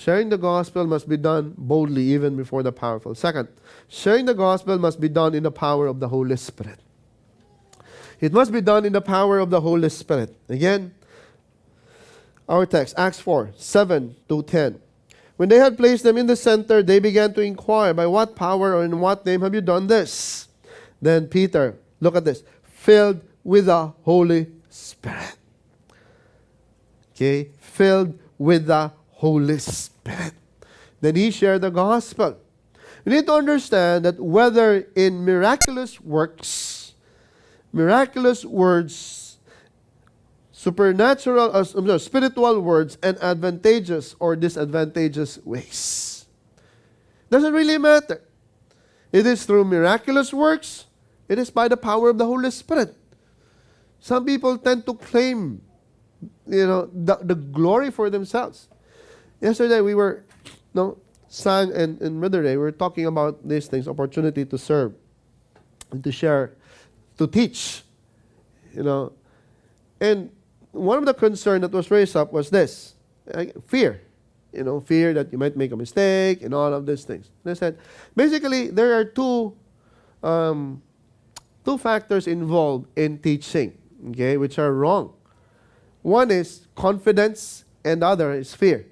sharing the gospel must be done boldly even before the powerful. Second, sharing the gospel must be done in the power of the Holy Spirit. It must be done in the power of the Holy Spirit. Again, our text, Acts 4, 7 to 10. When they had placed them in the center, they began to inquire, by what power or in what name have you done this? Then Peter, look at this, filled with the Holy Spirit. Okay, filled with the Holy Spirit. Then he shared the gospel. You need to understand that whether in miraculous works, miraculous words, supernatural, spiritual words, and advantageous or disadvantageous ways, doesn't really matter. It is through miraculous works. It is by the power of the Holy Spirit. Some people tend to claim, the glory for themselves. Yesterday we were, Sang and Brother Ray, we were talking about these things, opportunity to serve, and to share, to teach, And one of the concerns that was raised up was this, fear. Fear that you might make a mistake and all of these things. They said, basically, there are two factors involved in teaching, okay, which are wrong. One is confidence and the other is fear.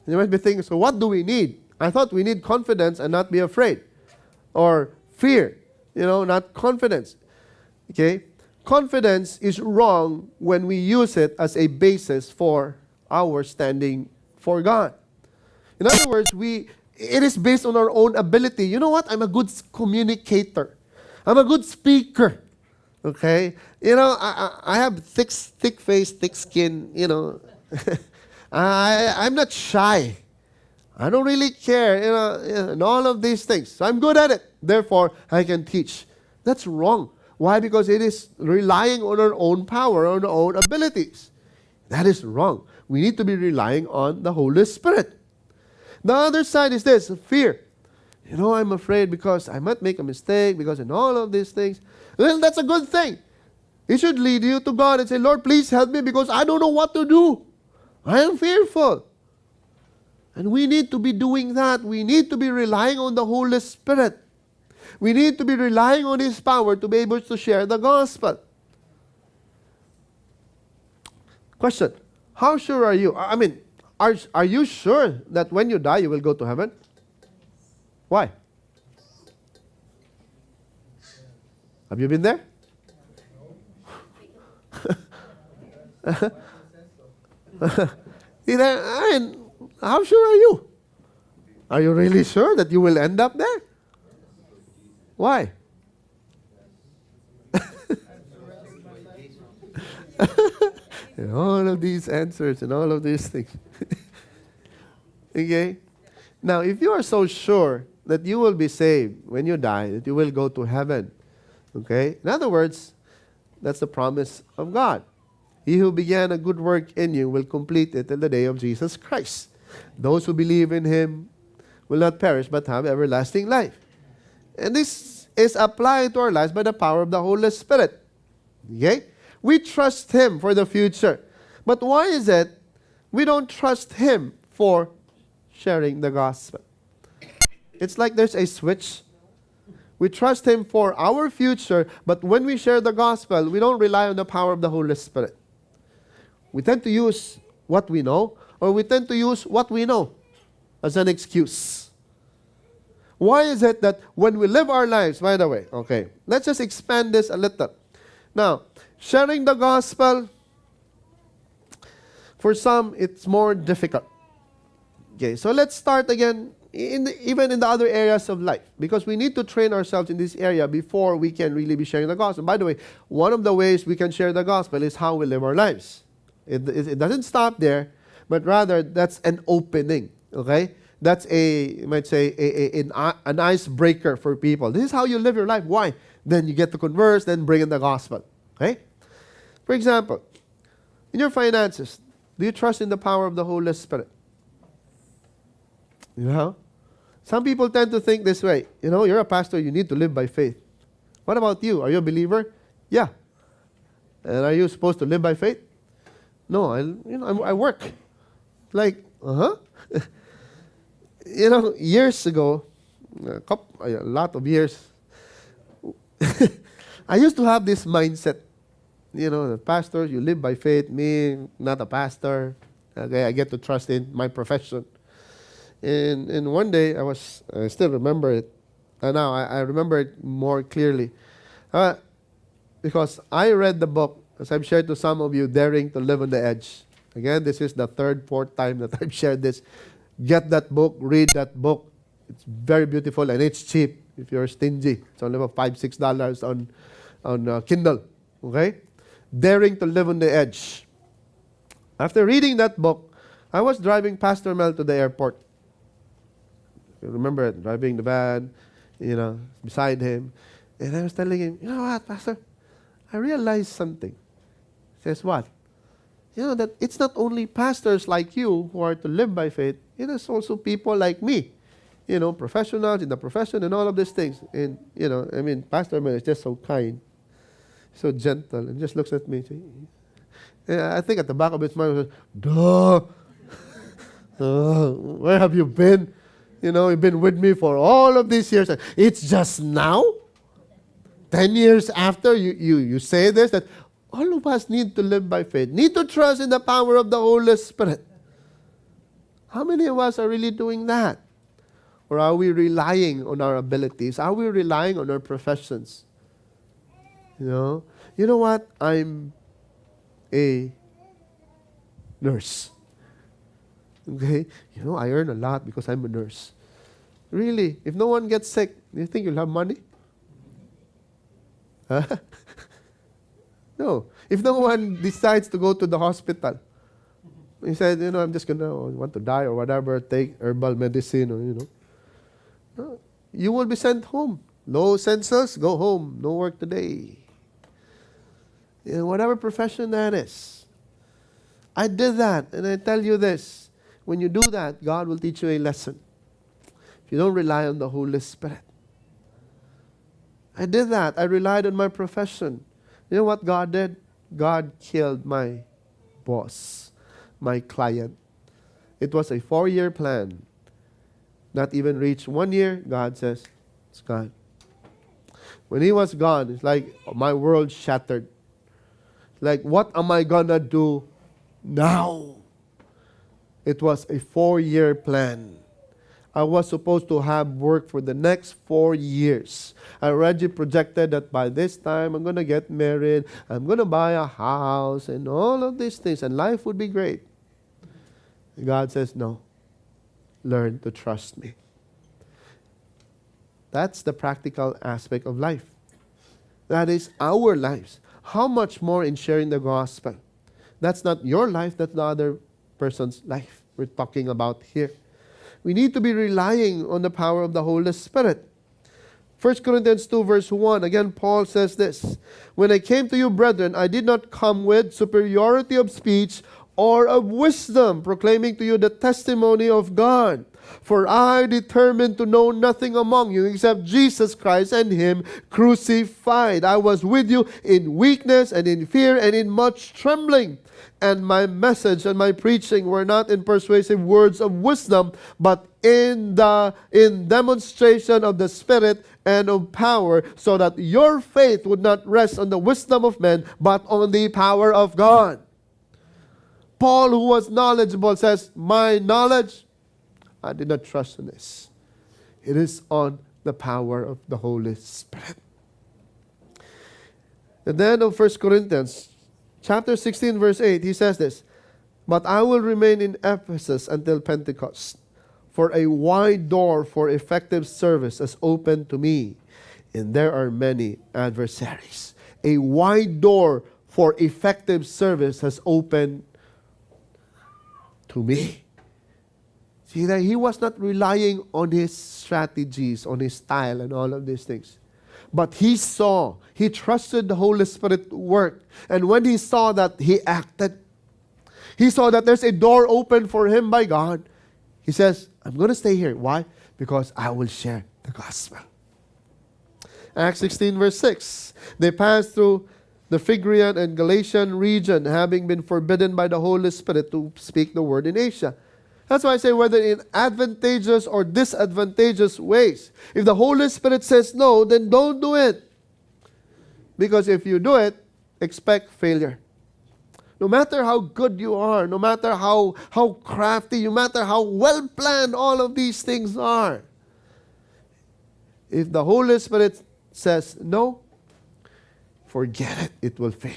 You might be thinking, so what do we need? I thought we need confidence and not be afraid. Or fear, not confidence. Okay? Confidence is wrong when we use it as a basis for our standing for God. In other words, it is based on our own ability. You know what? I'm a good communicator. I'm a good speaker. Okay? I have thick face, thick skin, I'm not shy. I don't really care, and all of these things. So I'm good at it. Therefore, I can teach. That's wrong. Why? Because it is relying on our own power, on our own abilities. That is wrong. We need to be relying on the Holy Spirit. The other side is this, fear. I'm afraid because I might make a mistake, because in all of these things. Well, that's a good thing. It should lead you to God and say, Lord, please help me because I don't know what to do. I am fearful. And we need to be doing that. We need to be relying on the Holy Spirit. We need to be relying on His power to be able to share the gospel. Question, how sure are you? Are you sure that when you die, you will go to heaven? Why? Have you been there? How sure are you? Are you really sure that you will end up there? Why? And all of these answers and all of these things. Okay? Now, if you are so sure that you will be saved when you die, that you will go to heaven, okay? In other words, that's the promise of God. He who began a good work in you will complete it in the day of Jesus Christ. Those who believe in Him will not perish but have everlasting life. And this is applied to our lives by the power of the Holy Spirit. Okay? We trust Him for the future. But why is it we don't trust Him for sharing the gospel? It's like there's a switch. We trust Him for our future, but when we share the gospel, we don't rely on the power of the Holy Spirit. We tend to use what we know, or we tend to use what we know as an excuse. Why is it that when we live our lives, by the way, okay, let's just expand this a little. Now, sharing the gospel, for some, it's more difficult. Okay, so let's start again, even in the other areas of life, because we need to train ourselves in this area before we can really be sharing the gospel. By the way, one of the ways we can share the gospel is how we live our lives. It doesn't stop there, but rather that's an opening, okay? That's you might say, an icebreaker for people. This is how you live your life. Why? Then you get to converse, then bring in the gospel, okay? For example, in your finances, do you trust in the power of the Holy Spirit? Some people tend to think this way. You're a pastor, you need to live by faith. What about you? Are you a believer? Yeah. And are you supposed to live by faith? No, I work. Like, Years ago, a lot of years, I used to have this mindset. The pastor, you live by faith. Me, not a pastor. Okay, I get to trust in my profession. And one day, I still remember it. And now I remember it more clearly. Because I read the book, as I've shared to some of you, Daring to Live on the Edge. Again, this is the third, fourth time that I've shared this. Get that book, read that book. It's very beautiful and it's cheap if you're stingy. It's only about $5-6 on Kindle. Okay? Daring to Live on the Edge. After reading that book, I was driving Pastor Mel to the airport. You remember it, driving the van, beside him. And I was telling him, you know what, Pastor? I realized something. He says, what? That it's not only pastors like you who are to live by faith. It is also people like me. Professionals in the profession and all of these things. And, Pastor Mel is just so kind, so gentle, and just looks at me. And I think at the back of his mind, he says, duh. Where have you been? You've been with me for all of these years. It's just now, 10 years after, you say this, that all of us need to live by faith, need to trust in the power of the Holy Spirit. How many of us are really doing that? Or are we relying on our abilities? Are we relying on our professions? You know what? I'm a nurse. Okay? I earn a lot because I'm a nurse. Really? If no one gets sick, do you think you'll have money? Huh? No. If no one decides to go to the hospital, he said, I'm just going to want to die or whatever, take herbal medicine or, no. You will be sent home. Low census, go home. No work today. Whatever profession that is. I did that, and I tell you this. When you do that, God will teach you a lesson. If you don't rely on the Holy Spirit. I did that. I relied on my profession. You know what God did? God killed my boss, my client. It was a 4-year plan. Not even reached 1 year, God says, it's gone. When he was gone, it's like my world shattered. Like, what am I gonna do now? It was a 4-year plan. I was supposed to have work for the next 4 years. I already projected that by this time I'm going to get married, I'm going to buy a house, and all of these things, and life would be great. God says, no. Learn to trust me. That's the practical aspect of life. That is our lives. How much more in sharing the gospel? That's not your life, that's the other person's life we're talking about here. We need to be relying on the power of the Holy Spirit. 1 Corinthians 2 verse 1, again Paul says this, when I came to you, brethren, I did not come with superiority of speech or of wisdom, proclaiming to you the testimony of God. For I determined to know nothing among you except Jesus Christ and Him crucified. I was with you in weakness and in fear and in much trembling. And my message and my preaching were not in persuasive words of wisdom, but in demonstration of the Spirit and of power, so that your faith would not rest on the wisdom of men, but on the power of God. Paul, who was knowledgeable, says, my knowledge, I did not trust in this. It is on the power of the Holy Spirit. At the end of 1 Corinthians, chapter 16, verse 8, he says this, but I will remain in Ephesus until Pentecost, for a wide door for effective service is open to me, and there are many adversaries. A wide door for effective service has opened to me. See that he was not relying on his strategies, on his style and all of these things. But he trusted the Holy Spirit to work. And when he saw that, he acted. He saw that there's a door open for him by God. He says, I'm going to stay here. Why? Because I will share the gospel. Acts 16 verse 6. They passed through the Phrygian and Galatian region, having been forbidden by the Holy Spirit to speak the word in Asia. That's why I say whether in advantageous or disadvantageous ways. If the Holy Spirit says no, then don't do it. Because if you do it, expect failure. No matter how good you are, no matter how crafty, no matter how well planned all of these things are, if the Holy Spirit says no, forget it, it will fail.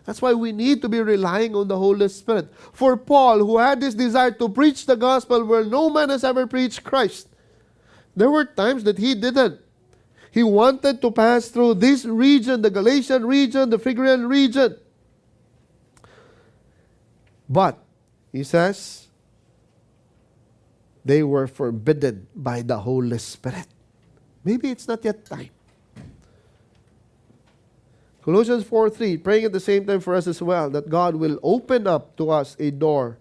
That's why we need to be relying on the Holy Spirit. For Paul, who had this desire to preach the gospel where no man has ever preached Christ, there were times that he didn't. He wanted to pass through this region, the Galatian region, the Phrygian region. But, he says, they were forbidden by the Holy Spirit. Maybe it's not yet time. Colossians 4:3, praying at the same time for us as well, that God will open up to us a door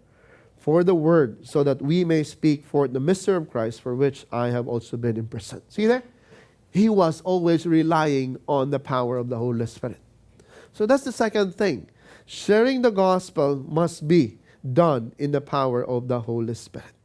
for the word, so that we may speak forth the mystery of Christ, for which I have also been imprisoned. See there? He was always relying on the power of the Holy Spirit. So that's the second thing. Sharing the gospel must be done in the power of the Holy Spirit.